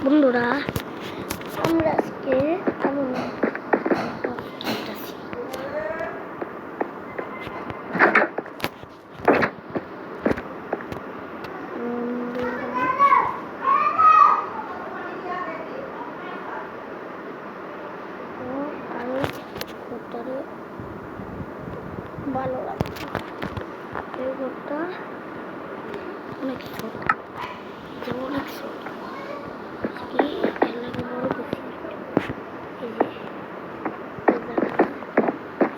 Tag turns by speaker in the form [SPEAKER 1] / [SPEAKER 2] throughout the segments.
[SPEAKER 1] বন্ধুরা আমরা আজকে ভালো লাগে এই ঘরটা অনেক ছোট, অনেক ছোট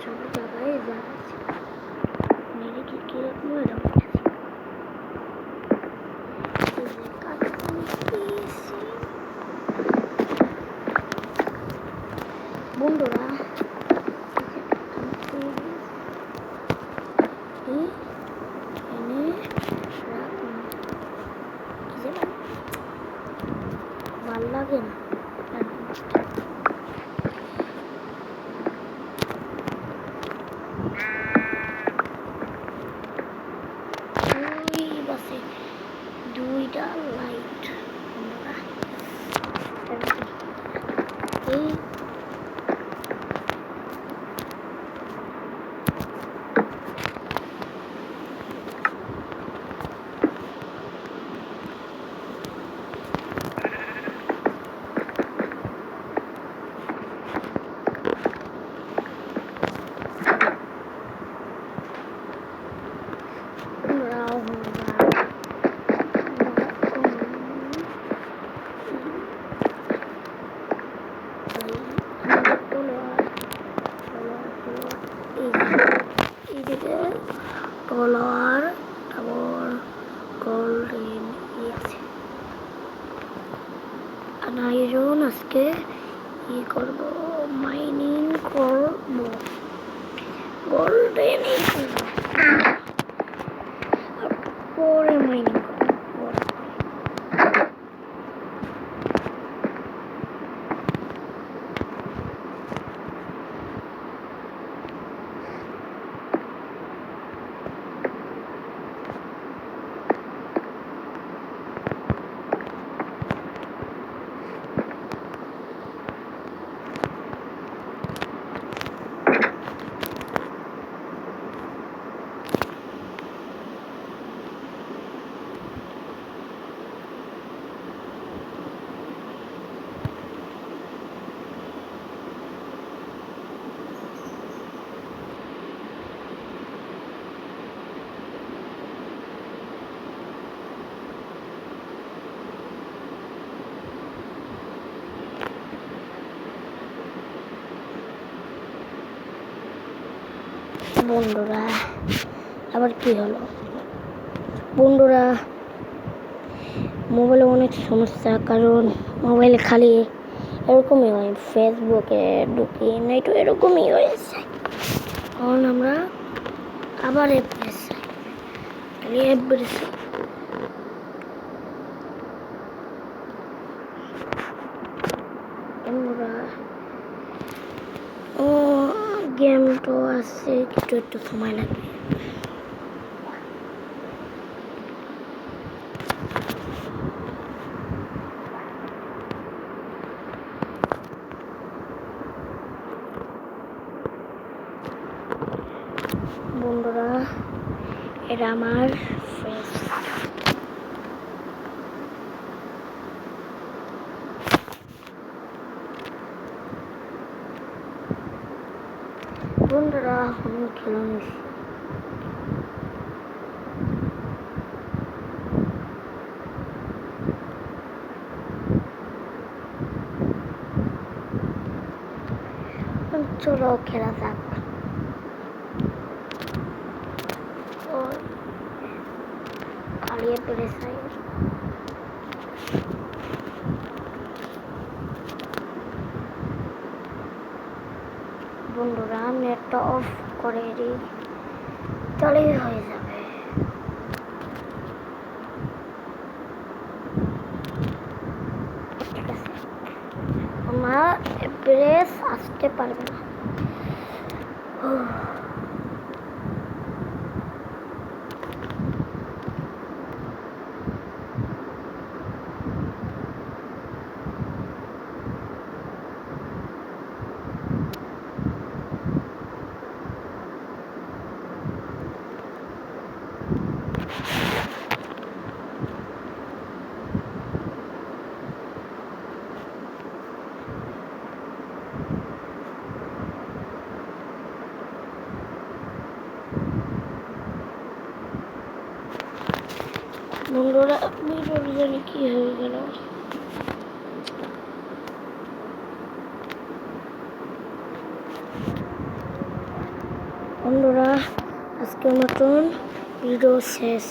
[SPEAKER 1] সব জায়গায় যা আছে মেরে কি কিরকম বন্ধুরা ভাল লাগে না দুইটা লাইট এই কলার তারপর গোল্ডেন আছে আয়রন আজকে ই করব মাইনিং করব গোল্ডেন পরে মাইনিং বন্ধুরা আবার কি হলো বন্ধুরা মোবাইলে অনেক সমস্যা কারণ মোবাইলে খালি এরকমই হয় ফেসবুকে ঢুকি নেট এরকমই হয়েছে কারণ আমরা আবার বন্ধুরা গেম তো আছে একটু সময় লাগবে বন্ধুরা এটা আমার ফেস বন্ধুরা আমি খেলে নিছি। চলো খেলা যাক। খালিয়ে পেরে চাই বন্ধুরা নেটটা অফ করে দিই, তাহলেই হয়ে যাবে। ঠিক আছে, আমার এভারেজ আসতে পারবে না। বন্ধুরা ভিডিওর জানি কি হয়ে গেল। বন্ধুরা আজকের মতন ভিডিও শেষ।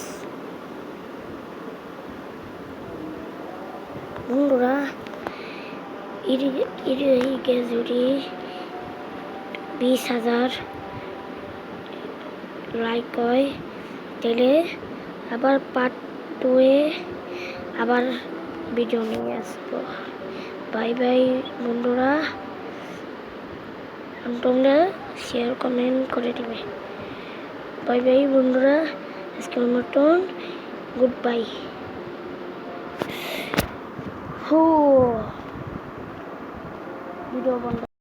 [SPEAKER 1] বন্ধুরা যদি 20,000 লাইক হয় তাহলে আবার পার্ট 2 আবার ভিডিও নিয়ে আসবো। বাই বাই বন্ধুরা, তোমরা শেয়ার কমেন্ট করে দিবে। বাই বাই বন্ধুরা, আজকের মতন গুড বাই। ভিডিও বন্ধ।